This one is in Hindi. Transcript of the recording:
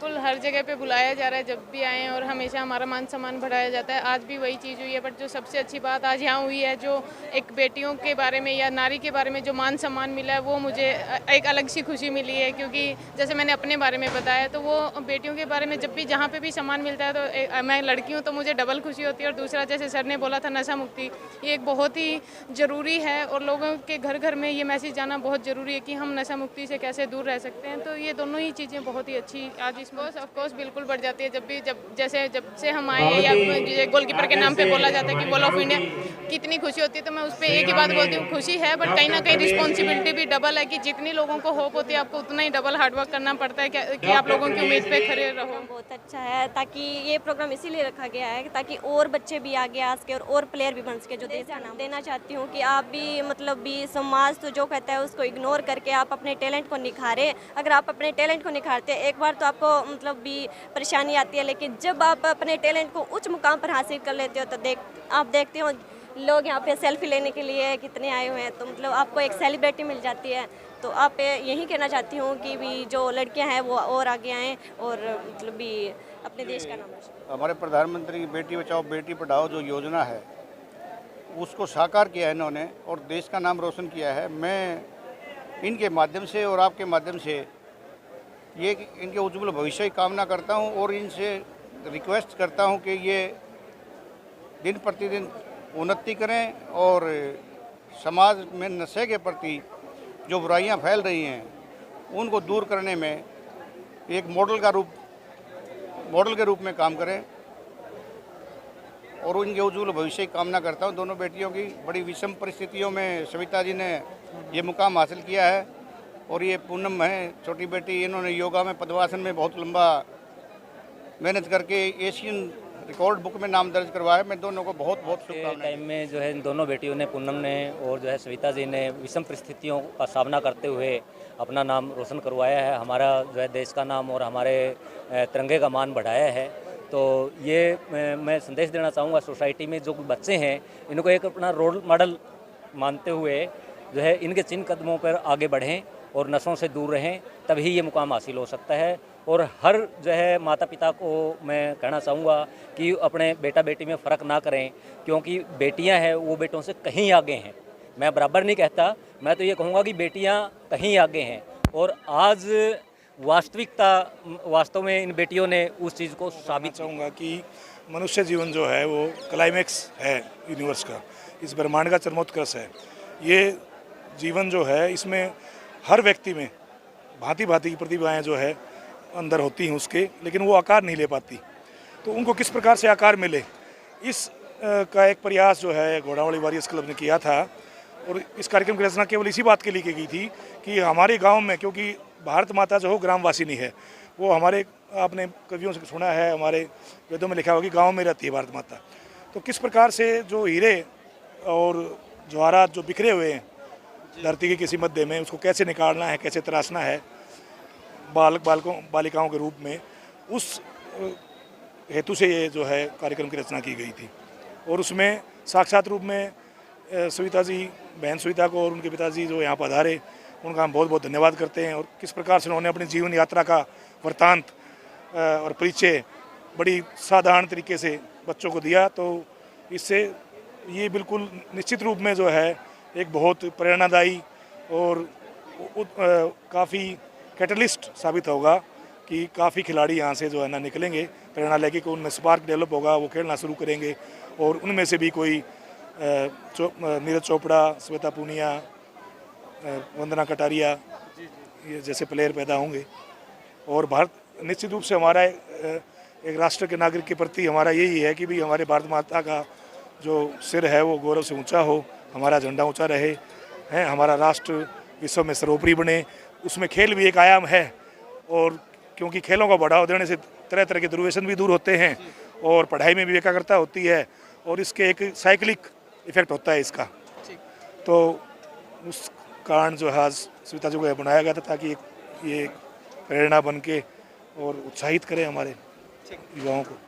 बिल्कुल हर जगह पे बुलाया जा रहा है जब भी आए हैं, और हमेशा हमारा मान सम्मान बढ़ाया जाता है। आज भी वही चीज़ हुई है, बट जो सबसे अच्छी बात आज यहाँ हुई है, जो एक बेटियों के बारे में या नारी के बारे में जो मान सम्मान मिला है, वो मुझे एक अलग सी खुशी मिली है। क्योंकि जैसे मैंने अपने बारे में बताया, तो वो बेटियों के बारे में जब भी जहाँ पे भी सम्मान मिलता है, तो मैं लड़की हूँ तो मुझे डबल खुशी होती है। और दूसरा, जैसे सर ने बोला था, नशा मुक्ति, ये एक बहुत ही ज़रूरी है, और लोगों के घर घर में ये मैसेज जाना बहुत ज़रूरी है कि हम नशा मुक्ति से कैसे दूर रह सकते हैं। तो ये दोनों ही चीज़ें बहुत ही अच्छी आज इसमें ऑफकोर्स बिल्कुल बढ़ जाती है। जब से हम आए हैं, या गोलकीपर के नाम पे बोला जाता है कि बॉल ऑफ इंडिया, कितनी खुशी होती है। तो मैं उस पर एक ही बात बोलती हूँ, खुशी है, बट कहीं ना कहीं रिस्पॉन्सिबिलिटी भी डबल है कि जितनी लोगों को होप होती है, आपको उतना ही डबल हार्डवर्क करना पड़ता है कि आप लोगों की उम्मीद पे खड़े रहो। बहुत अच्छा है, ताकि ये प्रोग्राम इसीलिए रखा गया है ताकि और बच्चे भी आगे आ सके और प्लेयर भी बन सके। जो देश का नाम देना चाहती हूँ कि आप भी मतलब भी समाज तो जो कहता है उसको इग्नोर करके आप अपने टैलेंट को निखारें। अगर आप अपने टैलेंट को निखारते हैं, एक बार तो आपको मतलब भी परेशानी आती है, लेकिन जब आप अपने टैलेंट को उच्च मुकाम पर हासिल कर लेते हो तो आप देखते हो लोग यहाँ पे सेल्फी लेने के लिए कितने आए हुए हैं, तो मतलब आपको एक सेलिब्रिटी मिल जाती है। तो आप यही कहना चाहती हूँ कि भी जो लड़कियाँ हैं वो और आगे आएँ और मतलब भी अपने देश का नाम रोशन करें। हमारे प्रधानमंत्री की बेटी बचाओ बेटी पढ़ाओ जो योजना है, उसको साकार किया है इन्होंने और देश का नाम रोशन किया है। मैं इनके माध्यम से और आपके माध्यम से ये इनके उज्जवल भविष्य की कामना करता हूँ और इनसे रिक्वेस्ट करता हूँ कि ये दिन प्रतिदिन उन्नति करें और समाज में नशे के प्रति जो बुराइयां फैल रही हैं उनको दूर करने में एक मॉडल के रूप में काम करें और उनके उज्जवल भविष्य की कामना करता हूं। दोनों बेटियों की बड़ी विषम परिस्थितियों में सविता जी ने ये मुकाम हासिल किया है और ये पूनम है छोटी बेटी, इन्होंने योगा में पद्मासन में बहुत लंबा मेहनत करके एशियन रिकॉर्ड बुक में नाम दर्ज करवाया। मैं दोनों को बहुत बहुत शुभकामनाएं। टाइम में जो है इन दोनों बेटियों ने, पूनम ने और जो है सविता जी ने, विषम परिस्थितियों का सामना करते हुए अपना नाम रोशन करवाया है, हमारा जो है देश का नाम और हमारे तिरंगे का मान बढ़ाया है। तो ये मैं संदेश देना चाहूँगा सोसाइटी में जो बच्चे हैं, इनको एक अपना रोल मॉडल मानते हुए जो है इनके जिन कदमों पर आगे बढ़ें और नशों से दूर रहें, तभी ये मुकाम हासिल हो सकता है। और हर जो है माता पिता को मैं कहना चाहूँगा कि अपने बेटा बेटी में फ़र्क ना करें, क्योंकि बेटियां हैं वो बेटों से कहीं आगे हैं। मैं बराबर नहीं कहता, मैं तो ये कहूँगा कि बेटियां कहीं आगे हैं। और आज वास्तव में इन बेटियों ने उस चीज़ को साबित चाहूँगा कि मनुष्य जीवन जो है वो क्लाइमैक्स है यूनिवर्स का, इस ब्रह्मांड का चरमोत्कर्ष है। ये जीवन जो है इसमें हर व्यक्ति में भांति भांति की प्रतिभाएं जो है अंदर होती हैं उसके, लेकिन वो आकार नहीं ले पाती। तो उनको किस प्रकार से आकार मिले, इस का एक प्रयास जो है घोड़ावली वॉरियर्स क्लब ने किया था। और इस कार्यक्रम की रचना केवल इसी बात के लिए की गई थी कि हमारे गांव में, क्योंकि भारत माता जो हो ग्रामवासिनी है, वो हमारे आपने कवियों से सुना है, हमारे वेदों में लिखा हुआ कि गाँव में रहती है भारत माता। तो किस प्रकार से जो हीरे और जवाहरात जो बिखरे हुए हैं धरती के किसी मध्य में, उसको कैसे निकालना है, कैसे तराशना है बालिकाओं के रूप में, उस हेतु से ये जो है कार्यक्रम की रचना की गई थी। और उसमें साक्षात रूप में सविता जी, बहन सविता को और उनके पिताजी जो यहाँ पधारे, उनका हम बहुत बहुत धन्यवाद करते हैं। और किस प्रकार से उन्होंने अपनी जीवन यात्रा का वृत्तांत और परिचय बड़ी साधारण तरीके से बच्चों को दिया। तो इससे ये बिल्कुल निश्चित रूप में जो है एक बहुत प्रेरणादायी और काफ़ी कैटलिस्ट साबित होगा कि काफ़ी खिलाड़ी यहाँ से जो है ना निकलेंगे प्रेरणा लेके, कि उनमें स्पार्क डेवलप होगा, वो खेलना शुरू करेंगे और उनमें से भी कोई नीरज चोपड़ा, श्वेता पूनिया, वंदना कटारिया ये जैसे प्लेयर पैदा होंगे। और भारत निश्चित रूप से हमारा एक राष्ट्र के नागरिक के प्रति हमारा यही है कि भी हमारे भारत माता का जो सिर है वो गौरव से ऊंचा हो, हमारा झंडा ऊंचा रहे हैं, हमारा राष्ट्र विश्व में सर्वोपरि बने। उसमें खेल भी एक आयाम है, और क्योंकि खेलों को बढ़ावा देने से तरह तरह के दुर्व्यसन भी दूर होते हैं और पढ़ाई में भी एकाग्रता होती है और इसके एक साइक्लिक इफेक्ट होता है इसका। तो उस कारण जो है आज सविता जी को बनाया गया था ताकि ये प्रेरणा बन के और उत्साहित करें हमारे युवाओं को।